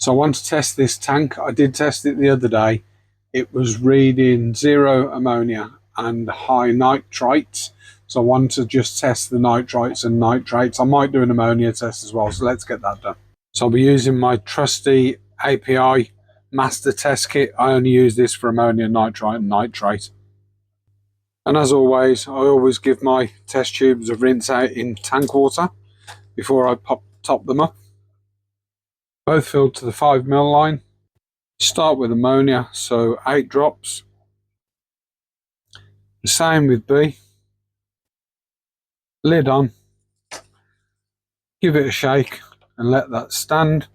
So I want to test this tank. I did test it the other day. It was reading 0 ammonia and high nitrates. So I want to just test the nitrites and nitrates. I might do an ammonia test as well, so let's get that done. So I'll be using my trusty API master test kit. I only use this for ammonia, nitrite and nitrate. And as always, I always give my test tubes a rinse out in tank water before I top them up. Both filled to the 5 ml line. Start with ammonia, so 8 drops. The same with B. Lid on. Give it a shake and let that stand.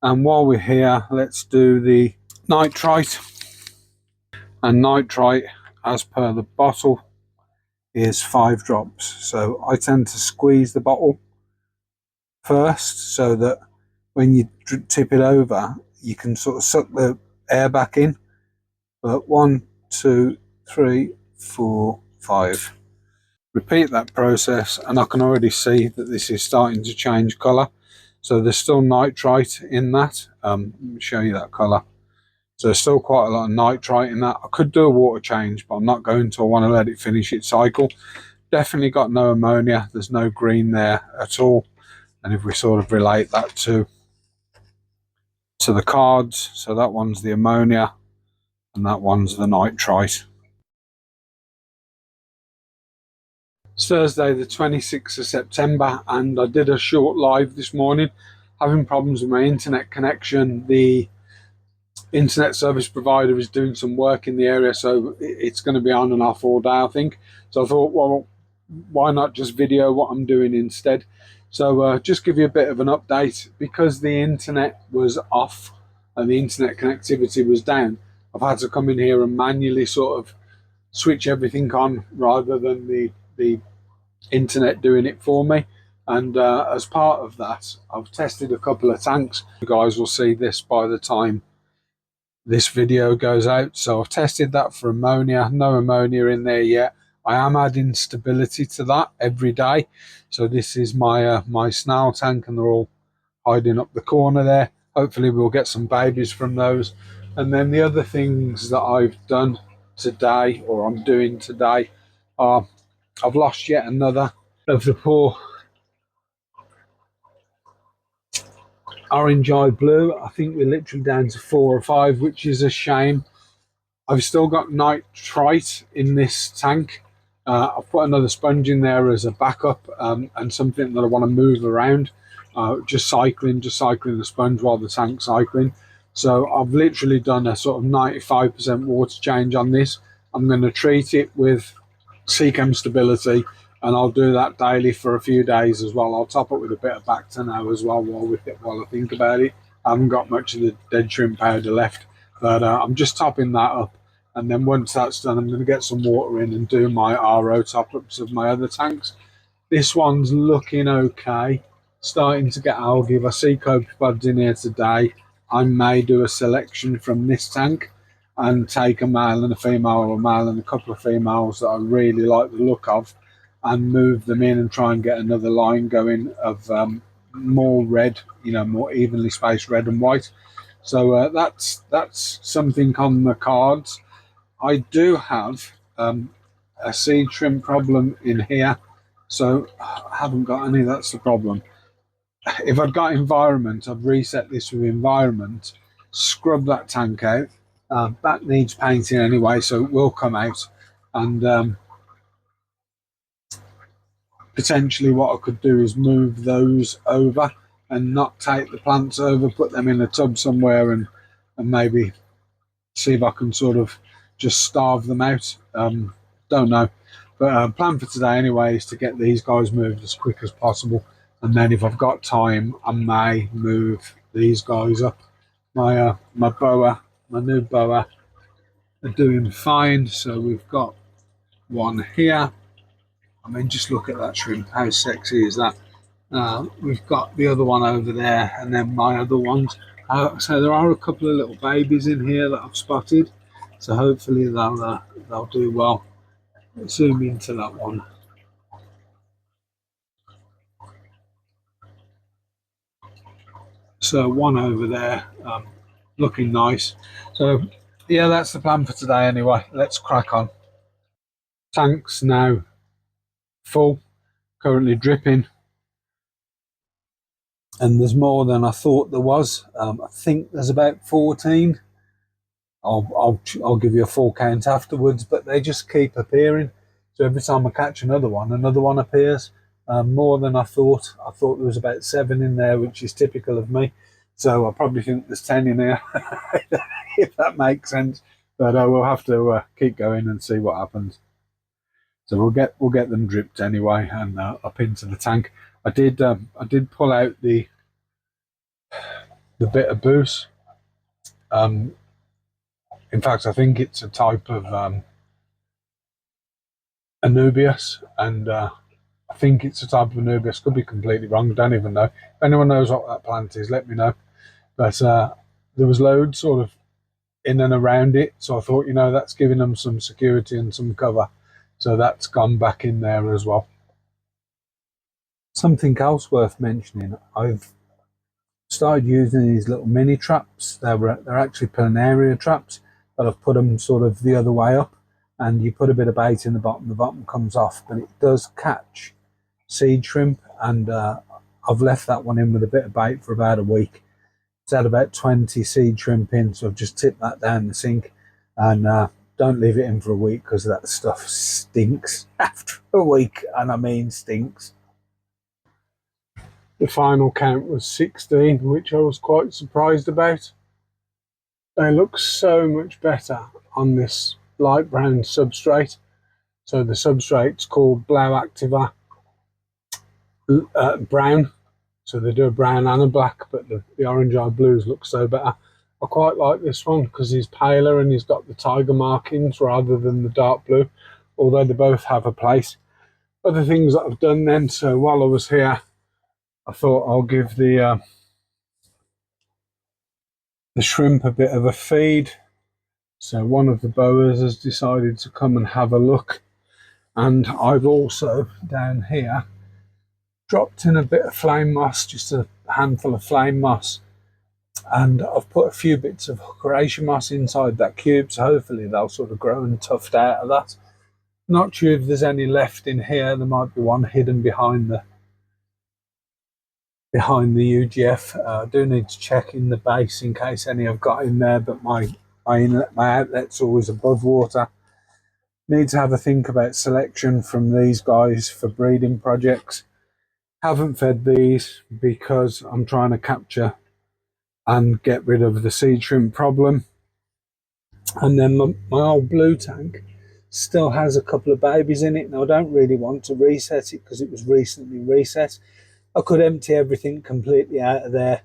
And while we're here, let's do the nitrite. And nitrite, as per the bottle, is 5 drops. So I tend to squeeze the bottle first so that when you tip it over, you can sort of suck the air back in. But 1, 2, 3, 4, 5. Repeat that process, and I can already see that this is starting to change colour. So there's still nitrite in that. Let me show you that colour. So there's still quite a lot of nitrite in that. I could do a water change, but I'm not going to. I want to let it finish its cycle. Definitely got no ammonia. There's no green there at all. And if we sort of relate that to the cards, so that one's the ammonia and that one's the nitrite. It's Thursday the 26th of September, and I did a short live this morning. Having problems with my internet connection. The internet service provider is doing some work in the area, so it's going to be on and off all day, I think. So I thought, well, why not just video what I'm doing instead? So just give you a bit of an update. Because the internet was off and the internet connectivity was down, I've had to come in here and manually sort of switch everything on rather than the internet doing it for me. And as part of that, I've tested a couple of tanks. You guys will see this by the time this video goes out. So I've tested that for ammonia. No ammonia in there yet. I am adding stability to that every day. So this is my my snail tank, and they're all hiding up the corner there. Hopefully we'll get some babies from those. And then the other things that I've done today, or I'm doing today, are I've lost yet another of the poor orange eye blue. I think we're literally down to 4 or 5, which is a shame. I've still got nitrite in this tank. I've put another sponge in there as a backup, and something that I want to move around. Just cycling the sponge while the tank's cycling. So I've literally done a sort of 95% water change on this. I'm going to treat it with Seachem stability, and I'll do that daily for a few days as well. I'll top it with a bit of Bacta now as well while I think about it. I haven't got much of the dead shrimp powder left, but I'm just topping that up. And then once that's done, I'm going to get some water in and do my RO top-ups of my other tanks. This one's looking okay. Starting to get algae. If I see copepods in here today, I may do a selection from this tank and take a male and a female, or a male and a couple of females that I really like the look of, and move them in and try and get another line going of more red, more evenly spaced red and white. So that's something on the cards. I do have a seed shrimp problem in here, so I haven't got any. That's the problem. If I'd got environment, I'd reset this with environment, scrub that tank out. Back needs painting anyway, so it will come out. And potentially what I could do is move those over and not take the plants over, put them in a tub somewhere, and maybe see if I can sort of just starve them out. Don't know, but plan for today anyway is to get these guys moved as quick as possible, and then if I've got time, I may move these guys up. My new boa are doing fine. So we've got one here. I mean, just look at that shrimp. How sexy is that? We've got the other one over there, and then my other ones. So there are a couple of little babies in here that I've spotted. So hopefully they'll do well. Let's zoom into that one. That's one over there, looking nice. So yeah, that's the plan for today anyway. Let's crack on. Tank's now full, currently dripping, and there's more than I thought there was. I think there's about 14. I'll give you a full count afterwards, but they just keep appearing. So every time I catch another one appears. More than I thought. I thought there was about 7 in there, which is typical of me. So I probably think there's 10 in here, if that makes sense. But we'll have to keep going and see what happens. So we'll get them dripped anyway and up into the tank. I did pull out the bit of booze. In fact, I think it's a type of Anubias, and I think it's a type of Anubias. Could be completely wrong. Don't even know. If anyone knows what that plant is, let me know. But there was loads sort of in and around it, so I thought, that's giving them some security and some cover. So that's gone back in there as well. Something else worth mentioning, I've started using these little mini traps. They're actually planaria traps, but I've put them sort of the other way up, and you put a bit of bait in the bottom comes off, but it does catch seed shrimp, and I've left that one in with a bit of bait for about a week. It's had about 20 seed shrimp in, so I've just tipped that down the sink, and don't leave it in for a week because that stuff stinks after a week, and I mean stinks. The final count was 16, which I was quite surprised about. They look so much better on this light brown substrate. So the substrate's called Blau Activa brown. So they do a brown and a black, but the orange-eyed blues look so better. I quite like this one because he's paler and he's got the tiger markings rather than the dark blue, although they both have a place. Other things that I've done then, so while I was here, I thought I'll give the shrimp a bit of a feed. So one of the boas has decided to come and have a look, and I've also down here dropped in a bit of flame moss, just a handful of flame moss, and I've put a few bits of Hookeration moss inside that cube, so hopefully they'll sort of grow and tuft out of that. Not sure if there's any left in here. There might be one hidden behind the UGF. I do need to check in the base in case any I've got in there, but my outlet's always above water. Need to have a think about selection from these guys for breeding projects. Haven't fed these because I'm trying to capture and get rid of the seed shrimp problem. And then my old blue tank still has a couple of babies in it, and I don't really want to reset it because it was recently reset. I could empty everything completely out of there,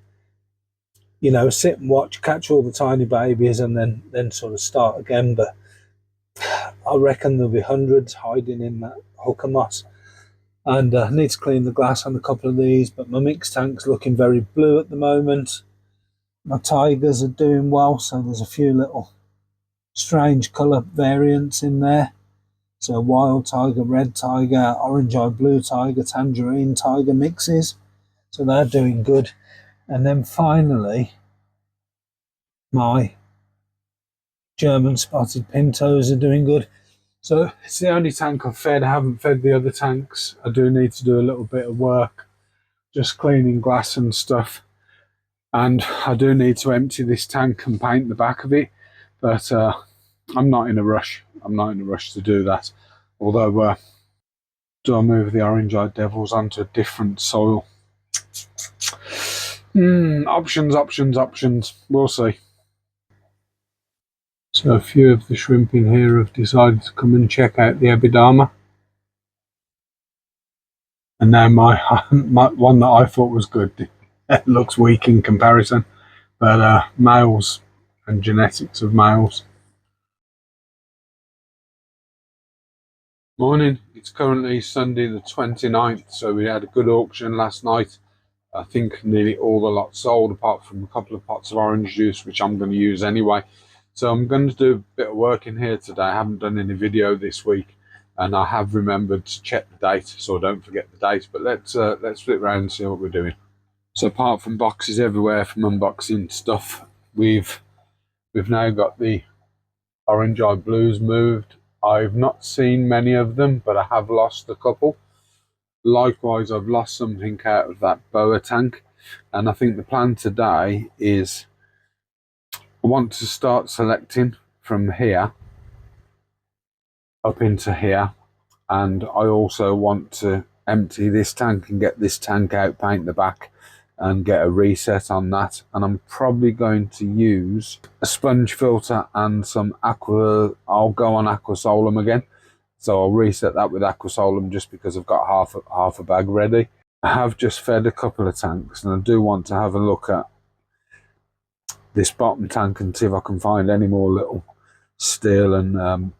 sit and watch, catch all the tiny babies, and then sort of start again. But I reckon there'll be hundreds hiding in that hooker moss. And I need to clean the glass on a couple of these, but my mixed tank's looking very blue at the moment. My tigers are doing well, so there's a few little strange colour variants in there. So wild tiger, red tiger, orange-eyed blue tiger, tangerine tiger mixes. So they're doing good. And then finally, my German spotted pintos are doing good. So it's the only tank I've fed. I haven't fed the other tanks. I do need to do a little bit of work, just cleaning glass and stuff. And I do need to empty this tank and paint the back of it. But I'm not in a rush. I'm not in a rush to do that. Although, do I move the orange-eyed devils onto a different soil? Options. We'll see. So a few of the shrimp in here have decided to come and check out the Abidama. And now my one that I thought was good, it looks weak in comparison. But males and genetics of males. Morning, it's currently Sunday the 29th, so we had a good auction last night. I think nearly all the lots sold apart from a couple of pots of orange juice, which I'm going to use anyway. So I'm going to do a bit of work in here today. I haven't done any video this week, and I have remembered to check the date, so I don't forget the date. But let's flip around and see what we're doing. So apart from boxes everywhere from unboxing stuff, we've now got the orange eye blues moved. I've not seen many of them, but I have lost a couple. Likewise, I've lost something out of that boa tank, and I think the plan today is I want to start selecting from here up into here, and I also want to empty this tank and get this tank out, paint the back and get a reset on that. And I'm probably going to use a sponge filter and some I'll go on Aquasolum again, so I'll reset that with Aquasolum just because I've got half a bag ready. I have just fed a couple of tanks, and I do want to have a look at this bottom tank and see if I can find any more little steel and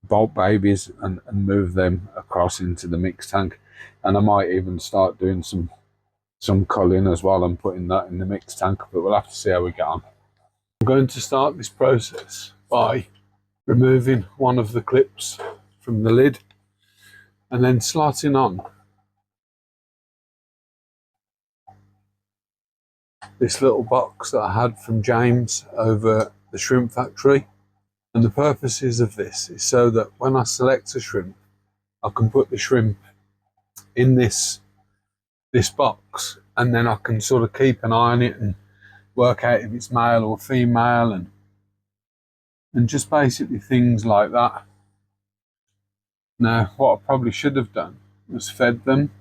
bolt babies and move them across into the mixed tank. And I might even start doing some culling as well and putting that in the mixed tank, but we'll have to see how we get on. I'm going to start this process by removing one of the clips from the lid and then slotting on this little box that I had from James over the shrimp factory. And the purposes of this is so that when I select a shrimp, I can put the shrimp in this box, and then I can sort of keep an eye on it and work out if it's male or female, and just basically things like that. Now, what I probably should have done was fed them.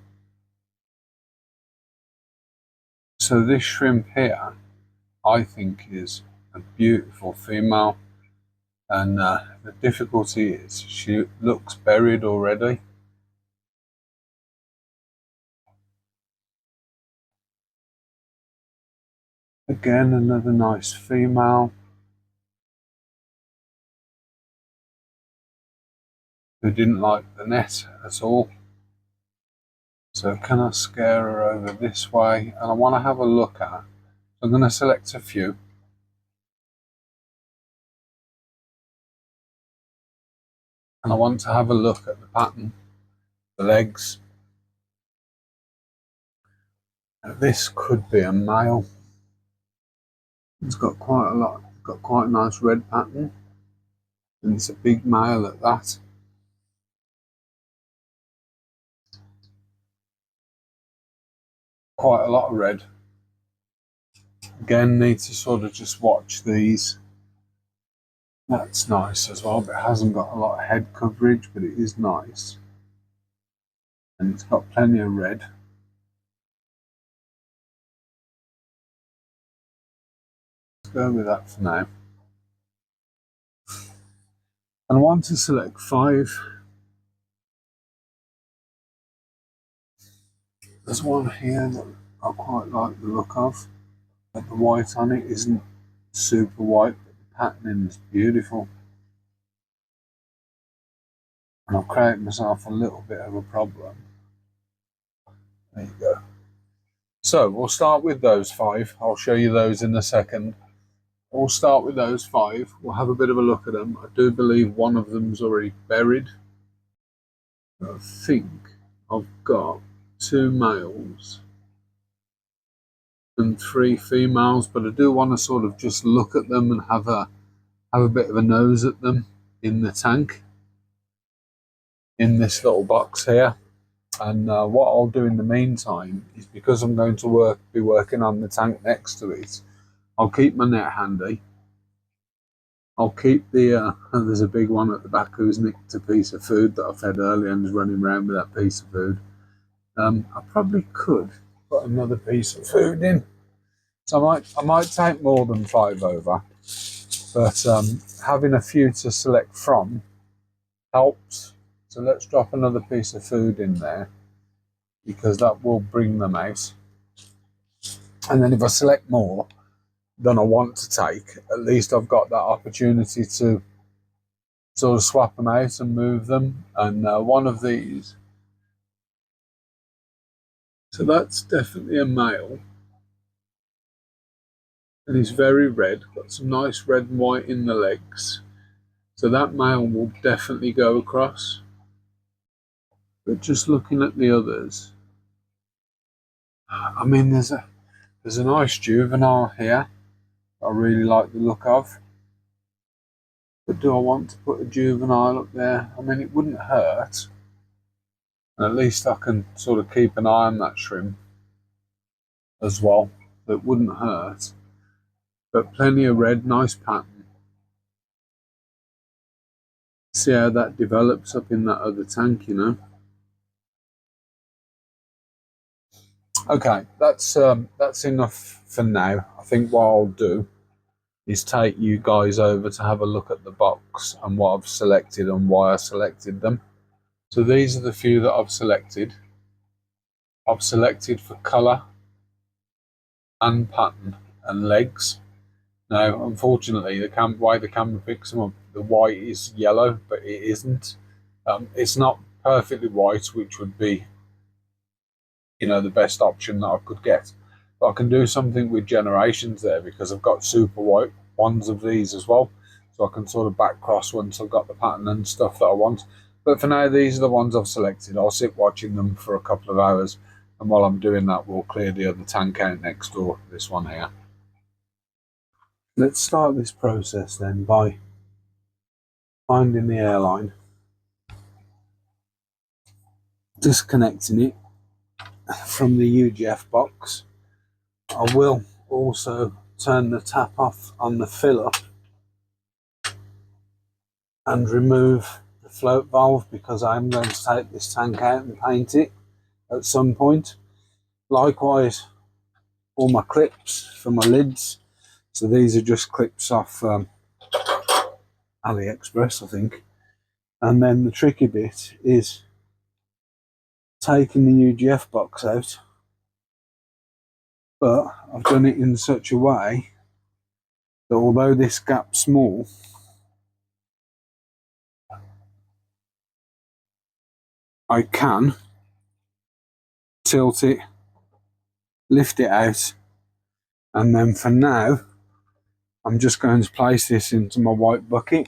So this shrimp here, I think, is a beautiful female, and the difficulty is she looks buried already. Again, another nice female who didn't like the net at all. So can I scare her over this way? And I want to have a look at. So I'm going to select a few. And I want to have a look at the pattern, the legs. Now this could be a male. It's got quite a lot, got quite a nice red pattern. And it's a big male at that. Quite a lot of red. Again, need to sort of just watch these. That's nice as well, but it hasn't got a lot of head coverage, but it is nice. And it's got plenty of red. Let's go with that for now. And I want to select 5. There's one here that I quite like the look of, but the white on it isn't super white, but the patterning is beautiful. And I've created myself a little bit of a problem. There you go. So we'll start with those 5. I'll show you those in a second. We'll start with those 5. We'll have a bit of a look at them. I do believe one of them's already buried. I think I've got 2 males and 3 females, but I do want to sort of just look at them and have a bit of a nose at them in the tank, in this little box here. And what I'll do in the meantime is, because I'm going to be working on the tank next to it, I'll keep my net handy. I'll keep the there's a big one at the back who's nicked a piece of food that I fed earlier and is running around with that piece of food. I probably could put another piece of food in. So I might take more than 5 over, but having a few to select from helps. So let's drop another piece of food in there, because that will bring them out. And then if I select more than I want to take, at least I've got that opportunity to sort of swap them out and move them. And one of these, so that's definitely a male, and he's very red, got some nice red and white in the legs. So that male will definitely go across. But just looking at the others, I mean, there's There's a nice juvenile here I really like the look of. But do I want to put a juvenile up there? I mean, it wouldn't hurt. And at least I can sort of keep an eye on that shrimp as well. That wouldn't hurt. But plenty of red, nice pattern. See how that develops up in that other tank, you know. Okay, that's enough for now. I think what I'll do is take you guys over to have a look at the box and what I've selected and why I selected them. So these are the few that I've selected. I've selected for colour and pattern and legs. Now, unfortunately, the way the camera picks them up, the white is yellow, but it isn't. It's not perfectly white, which would be, you know, the best option that I could get. But I can do something with generations there because I've got super white ones of these as well. So I can sort of back cross once I've got the pattern and stuff that I want. But for now, these are the ones I've selected. I'll sit watching them for a couple of hours. And while I'm doing that, we'll clear the other tank out next door, this one here. Let's start this process then by finding the airline, disconnecting it from the UGF box. I will also turn the tap off on the fill up and remove the float valve because I'm going to take this tank out and paint it at some point. Likewise, all my clips for my lids. So these are just clips off AliExpress, I think. And then the tricky bit is taking the UGF box out. But I've done it in such a way that although this gap's small, I can tilt it, lift it out, and then for now I'm just going to place this into my white bucket.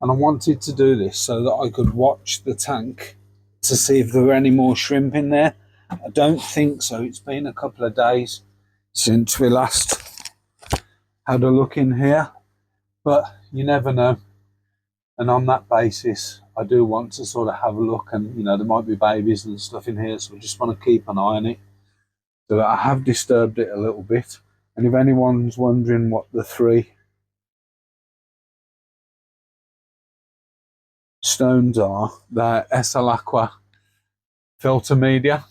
And I wanted to do this so that I could watch the tank to see if there were any more shrimp in there. I don't think so. It's been a couple of days since we last had a look in here, but you never know. And on that basis, I do want to sort of have a look, and you know, there might be babies and stuff in here, so I just want to keep an eye on it. So I have disturbed it a little bit. And if anyone's wondering what the 3 stones are, they're SL Aqua filter media.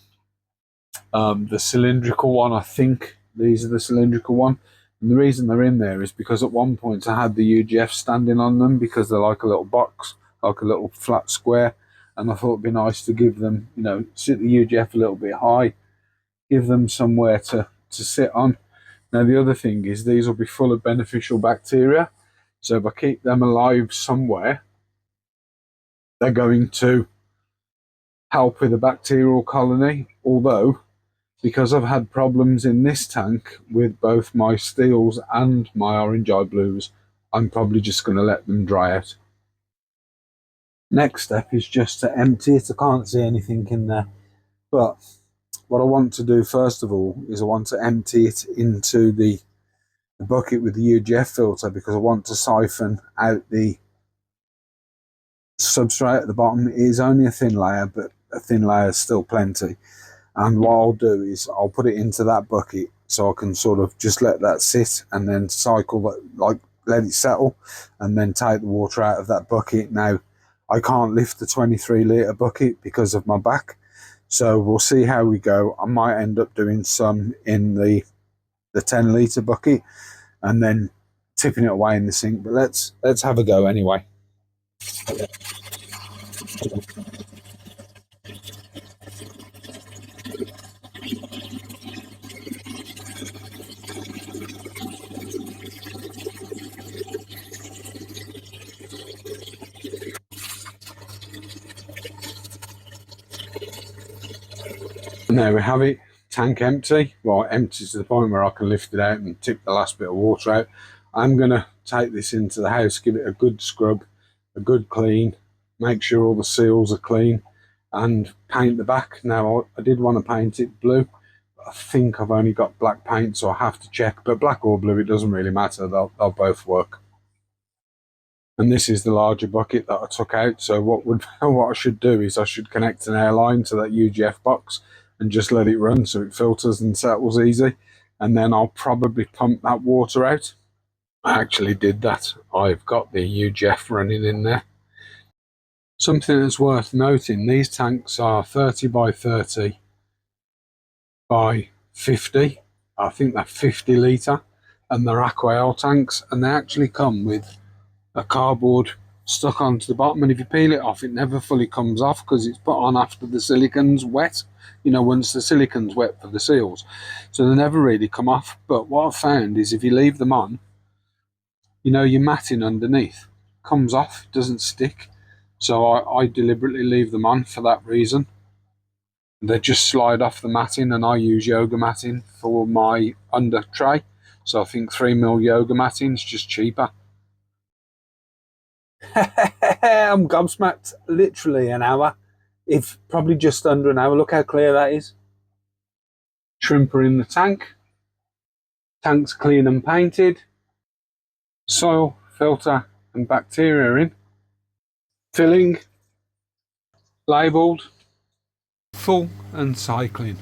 The cylindrical one, I think these are the cylindrical one. And the reason they're in there is because at one point I had the UGF standing on them because they're like a little box, like a little flat square. And I thought it'd be nice to give them, you know, sit the UGF a little bit high, give them somewhere to sit on. Now, the other thing is these will be full of beneficial bacteria. So if I keep them alive somewhere, they're going to help with the bacterial colony. Although, because I've had problems in this tank with both my steels and my orange eye blues, I'm probably just going to let them dry out. Next step is just to empty it. I can't see anything in there, but what I want to do first of all is I want to empty it into the bucket with the UGF filter because I want to siphon out the substrate at the bottom. It is only a thin layer, but a thin layer is still plenty. And what I'll do is I'll put it into that bucket so I can sort of just let that sit and then cycle that, like let it settle, and then take the water out of that bucket. Now, I can't lift the 23-litre bucket because of my back, so we'll see how we go. I might end up doing some in the 10-litre bucket and then tipping it away in the sink, but let's have a go anyway. And there we have it, tank empty. Well, empty to the point where I can lift it out and tip the last bit of water out. I'm going to take this into the house, give it a good scrub, a good clean, make sure all the seals are clean, and paint the back. Now, I did want to paint it blue. I think I've only got black paint, so I have to check. But black or blue, it doesn't really matter. They'll both work. And this is the larger bucket that I took out. So what I should do is I should connect an airline to that UGF box and just let it run so it filters and settles easy. And then I'll probably pump that water out. I actually did that. I've got the UGF running in there. Something that's worth noting, these tanks are 30 by 30 by 50. I think they're 50 litre, and they're Aquael tanks, and they actually come with a cardboard stuck onto the bottom, and if you peel it off, it never fully comes off because it's put on after the silicon's wet, you know, once the silicon's wet for the seals. So they never really come off. But what I've found is if you leave them on, you know, your matting underneath comes off, doesn't stick. So I deliberately leave them on for that reason. They just slide off the matting, and I use yoga matting for my under tray. So I think 3mm yoga matting is just cheaper. I'm gobsmacked. Literally an hour. If probably just under an hour. Look how clear that is. Shrimper in the tank. Tank's clean and painted. Soil, filter and bacteria in. Filling. Labelled. Full and cycling.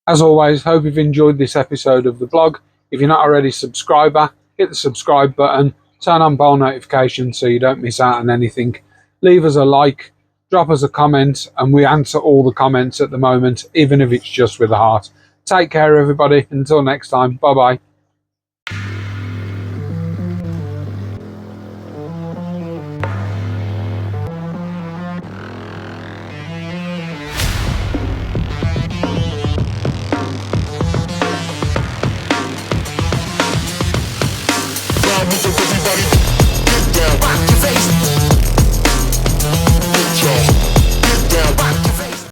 As always, hope you've enjoyed this episode of the vlog. If you're not already a subscriber, hit the subscribe button, turn on bell notifications so you don't miss out on anything. Leave us a like, drop us a comment, and we answer all the comments at the moment, even if it's just with a heart. Take care, everybody. Until next time, bye-bye. Everybody get down, rock your face.